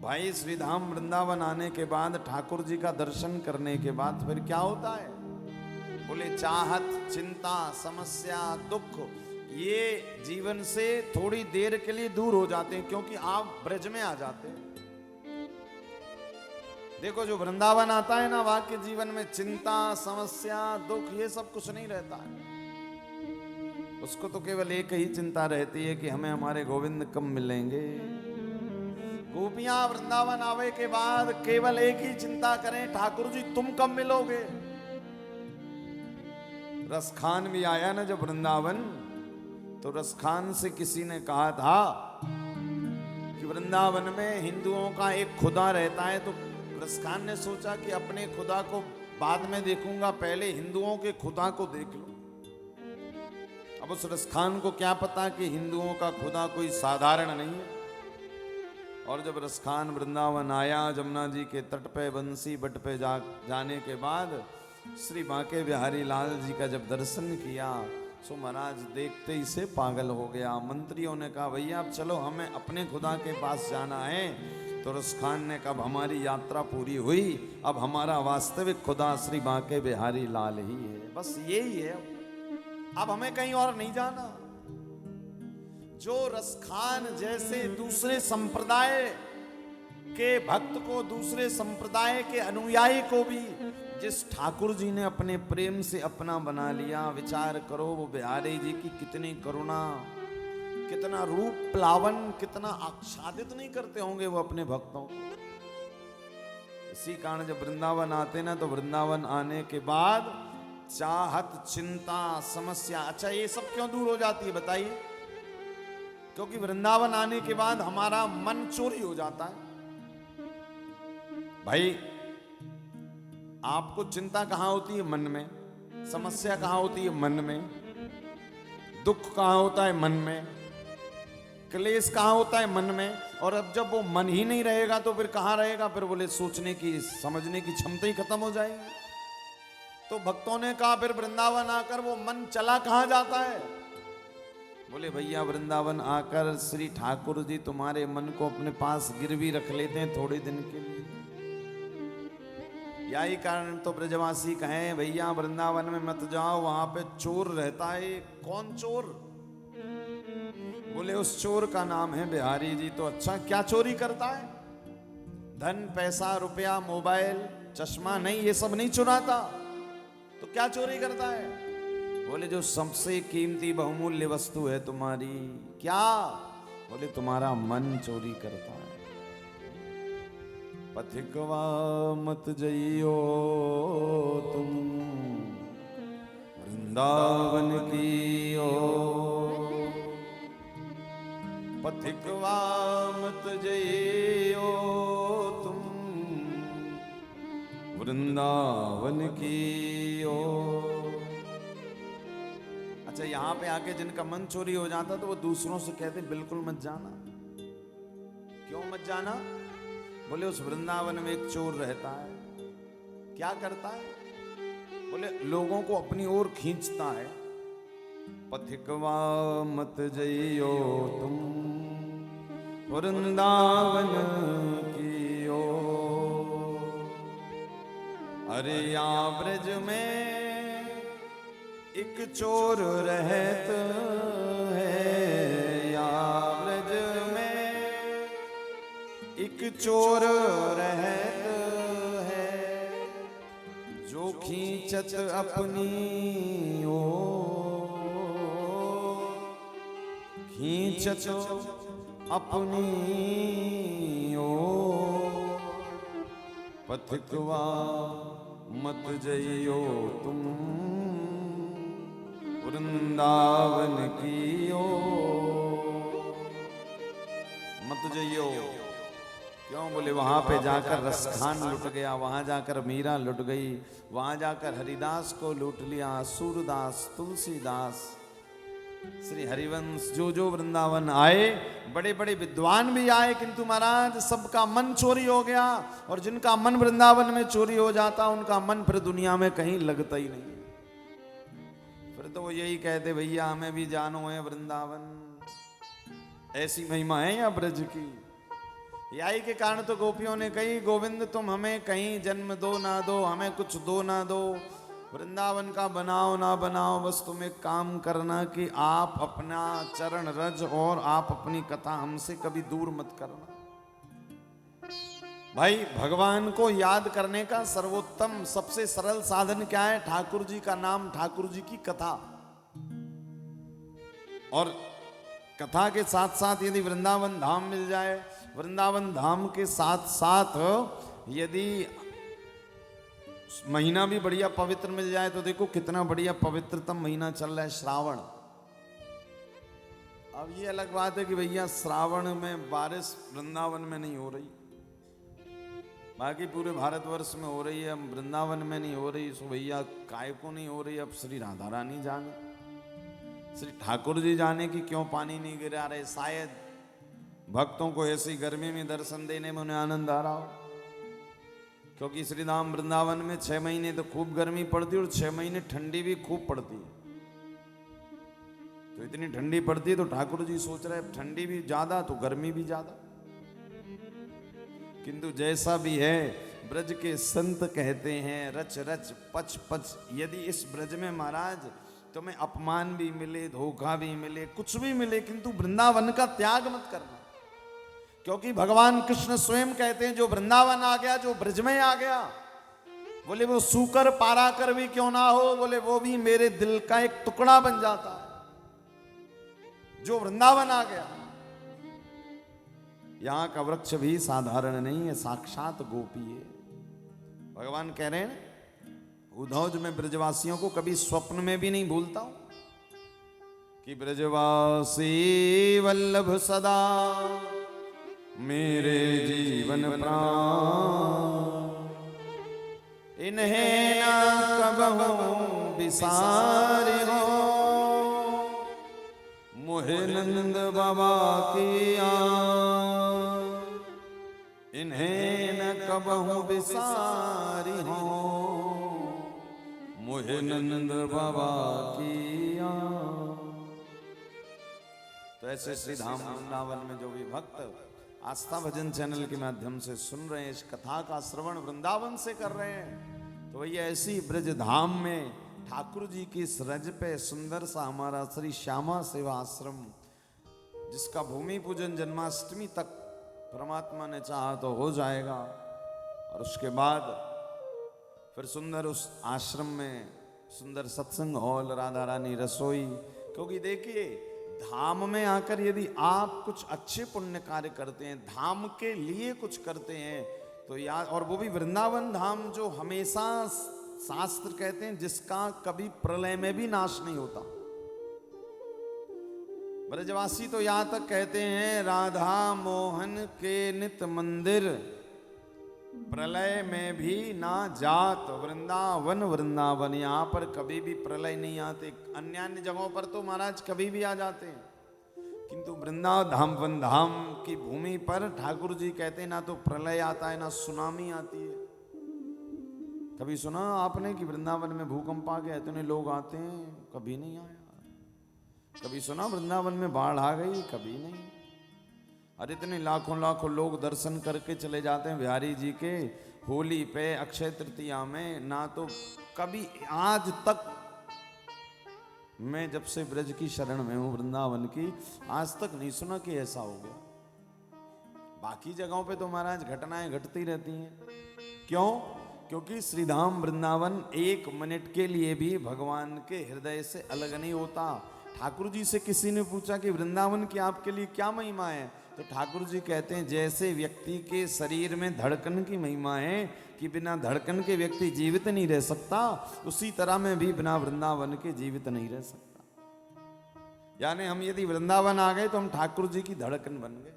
भाई श्री धाम वृंदावन आने के बाद ठाकुर जी का दर्शन करने के बाद फिर क्या होता है? बोले चाहत, चिंता, समस्या, दुख ये जीवन से थोड़ी देर के लिए दूर हो जाते हैं, क्योंकि आप ब्रज में आ जाते हैं। देखो जो वृंदावन आता है ना, वहां के जीवन में चिंता, समस्या, दुख ये सब कुछ नहीं रहता है। उसको तो केवल एक ही चिंता रहती है कि हमें हमारे गोविंद कब मिलेंगे। गोपियां वृंदावन आवे के बाद केवल एक ही चिंता करें, ठाकुर जी तुम कब मिलोगे। रसखान भी आया ना जब वृंदावन, तो रसखान से किसी ने कहा था कि वृंदावन में हिंदुओं का एक खुदा रहता है। तो रसखान ने सोचा कि अपने खुदा को बाद में देखूंगा, पहले हिंदुओं के खुदा को देख लो। अब उस रसखान को क्या पता कि हिंदुओं का खुदा कोई साधारण नहीं है। और जब रसखान वृंदावन आया, जमुना जी के तट पे बंसी बट पे जाने के बाद श्री बांके बिहारी लाल जी का जब दर्शन किया, सो महाराज देखते ही से पागल हो गया। मंत्रियों ने कहा भैया अब चलो, हमें अपने खुदा के पास जाना है। तो रसखान ने कहा हमारी यात्रा पूरी हुई, अब हमारा वास्तविक खुदा श्री बांके बिहारी लाल ही है, बस यही है, अब हमें कहीं और नहीं जाना। जो रसखान जैसे दूसरे संप्रदाय के भक्त को, दूसरे संप्रदाय के अनुयायी को भी जिस ठाकुर जी ने अपने प्रेम से अपना बना लिया, विचार करो वो बिहारी जी की कितनी करुणा, कितना रूप प्लावन, कितना आच्छादित नहीं करते होंगे वो अपने भक्तों को। इसी कारण जब वृंदावन आते ना, तो वृंदावन आने के बाद चाहत, चिंता, समस्या, अच्छा ये सब क्यों दूर हो जाती है बताइए? क्योंकि वृंदावन आने के बाद हमारा मन चोरी हो जाता है। भाई आपको चिंता कहां होती है? मन में। समस्या कहां होती है? मन में। दुख कहां होता है? मन में। क्लेश कहां होता है? मन में। और अब जब वो मन ही नहीं रहेगा तो फिर कहां रहेगा? फिर बोले सोचने की, समझने की क्षमता ही खत्म हो जाएगी। तो भक्तों ने कहा फिर वृंदावन आकर वो मन चला कहां जाता है? बोले भैया वृंदावन आकर श्री ठाकुर जी तुम्हारे मन को अपने पास गिरवी रख लेते हैं थोड़े दिन के लिए। यही कारण तो ब्रजवासी कहें भैया वृंदावन में मत जाओ, वहां पे चोर रहता है। कौन चोर? बोले उस चोर का नाम है बिहारी जी। तो अच्छा क्या चोरी करता है? धन, पैसा, रुपया, मोबाइल, चश्मा? नहीं, ये सब नहीं चुराता। तो क्या चोरी करता है? बोले जो सबसे कीमती बहुमूल्य वस्तु है तुम्हारी। क्या? बोले तुम्हारा मन चोरी करता है। पथिकवा मत जइयो तुम वृंदावन की ओर, पथिकवा मत जइयो तुम वृंदावन की ओर। अच्छा यहां पे आके जिनका मन चोरी हो जाता तो वो दूसरों से कहते बिल्कुल मत जाना। क्यों मत जाना? बोले उस वृंदावन में एक चोर रहता है। क्या करता है? बोले लोगों को अपनी ओर खींचता है। पथिकवा मत जइयो तुम वृंदावन की ओर। अरे या ब्रज में एक चोर रहत है, या ब्रज में एक चोर रहत है, जो खींचत अपनी ओर, खींचत अपनी ओर। पथिकवा मत जइयो तुम वृंदावन की ओर, मत जइयो। क्यों? बोले वहां पे जाकर रसखान लुट गया, वहां जाकर मीरा लुट गई, वहां जाकर हरिदास को लूट लिया, सूरदास, तुलसीदास, श्री हरिवंश, जो वृंदावन आए, बड़े बड़े विद्वान भी आए, किंतु महाराज सबका मन चोरी हो गया। और जिनका मन वृंदावन में चोरी हो जाता उनका मन फिर दुनिया में कहीं लगता ही नहीं। फिर तो वो यही कहते भैया हमें भी जानो है वृंदावन। ऐसी महिमा है या ब्रज की यही के कारण तो गोपियों ने कही, गोविंद तुम हमें कहीं जन्म दो ना दो, हमें कुछ दो ना दो, वृंदावन का बनाओ ना बनाओ, बस तुम एक काम करना कि आप अपना चरण रज और आप अपनी कथा हमसे कभी दूर मत करना। भाई भगवान को याद करने का सर्वोत्तम सबसे सरल साधन क्या है? ठाकुर जी का नाम, ठाकुर जी की कथा। और कथा के साथ साथ यदि वृंदावन धाम मिल जाए, वृंदावन धाम के साथ साथ यदि महीना भी बढ़िया पवित्र मिल जाए, तो देखो कितना बढ़िया पवित्रतम महीना चल रहा है, श्रावण। अब ये अलग बात है कि भैया श्रावण में बारिश वृंदावन में नहीं हो रही, बाकी पूरे भारतवर्ष में हो रही है, वृंदावन में नहीं हो रही। सो भैया काय को नहीं हो रही? अब श्री राधा रानी जाने, श्री ठाकुर जी जाने कि क्यों पानी नहीं गिरा रहे। शायद भक्तों को ऐसी गर्मी में दर्शन देने में उन्हें आनंद आ रहा हो, क्योंकि श्री धाम वृंदावन में 6 महीने तो खूब गर्मी पड़ती है और 6 महीने ठंडी भी खूब पड़ती है। तो इतनी ठंडी पड़ती है तो ठाकुर जी सोच रहे ठंडी भी ज्यादा तो गर्मी भी ज्यादा। किंतु जैसा भी है, ब्रज के संत कहते हैं रच रच पच पच। यदि इस ब्रज में महाराज तुम्हें अपमान भी मिले, धोखा भी मिले, कुछ भी मिले, किंतु वृंदावन का त्याग मत करना। क्योंकि भगवान कृष्ण स्वयं कहते हैं जो वृंदावन आ गया, जो ब्रज में आ गया, बोले वो सूकर पारा कर भी क्यों ना हो, बोले वो भी मेरे दिल का एक टुकड़ा बन जाता है जो वृंदावन आ गया। यहां का वृक्ष भी साधारण नहीं है, साक्षात गोपी है। भगवान कह रहे हैं उद्धव मैं ब्रजवासियों को कभी स्वप्न में भी नहीं भूलता हूं कि ब्रजवासी वल्लभ सदा मेरे जीवन प्राण, इन्हें ना कबहू बिसारी हो, मोहे नंद बाबा की इन्हें न कबहू बिसारी हो, मोहे नंद बाबा की। तो ऐसे श्री धाम वृंदावन में जो भी भक्त आस्था भजन चैनल के माध्यम से सुन रहे हैं, इस कथा का श्रवण वृंदावन से कर रहे हैं, तो भैया ऐसी ब्रज धाम में ठाकुर जी की इस रज पे सुंदर सा हमारा श्री श्यामा सेवा आश्रम, जिसका भूमि पूजन जन्माष्टमी तक परमात्मा ने चाहा तो हो जाएगा। और उसके बाद फिर सुंदर उस आश्रम में सुंदर सत्संग हॉल, राधा रानी रसोई। क्योंकि देखिए धाम में आकर यदि आप कुछ अच्छे पुण्य कार्य करते हैं, धाम के लिए कुछ करते हैं, तो याद, और वो भी वृंदावन धाम जो हमेशा शास्त्र कहते हैं जिसका कभी प्रलय में भी नाश नहीं होता। ब्रजवासी तो यहां तक कहते हैं राधा मोहन के नित मंदिर, प्रलय में भी ना जात, वृंदावन वृंदावन, यहां पर कभी भी प्रलय नहीं आते। अन्य अन्य जगहों पर तो महाराज कभी भी आ जाते हैं, किंतु वृंदावन धाम की भूमि पर ठाकुर जी कहते हैं ना तो प्रलय आता है ना सुनामी आती है। कभी सुना आपने कि वृंदावन में भूकंप आ गया, इतने लोग आते हैं? कभी नहीं आया। कभी सुना वृंदावन में बाढ़ आ गई? कभी नहीं। अरे इतने लाखों लाखों लोग दर्शन करके चले जाते हैं बिहारी जी के होली पे, अक्षय तृतीया में, ना तो कभी आज तक, मैं जब से ब्रज की शरण में हूं वृंदावन की, आज तक नहीं सुना कि ऐसा हो गया। बाकी जगहों पे तो महाराज घटनाएं घटती रहती हैं। क्यों? क्योंकि श्रीधाम वृंदावन 1 मिनट के लिए भी भगवान के हृदय से अलग नहीं होता। ठाकुर जी से किसी ने पूछा कि वृंदावन की आपके लिए क्या महिमा है, तो ठाकुर जी कहते हैं जैसे व्यक्ति के शरीर में धड़कन की महिमा है कि बिना धड़कन के व्यक्ति जीवित नहीं रह सकता, उसी तरह में भी बिना वृंदावन के जीवित नहीं रह सकता। यानी हम यदि वृंदावन आ गए तो हम ठाकुर जी की धड़कन बन गए।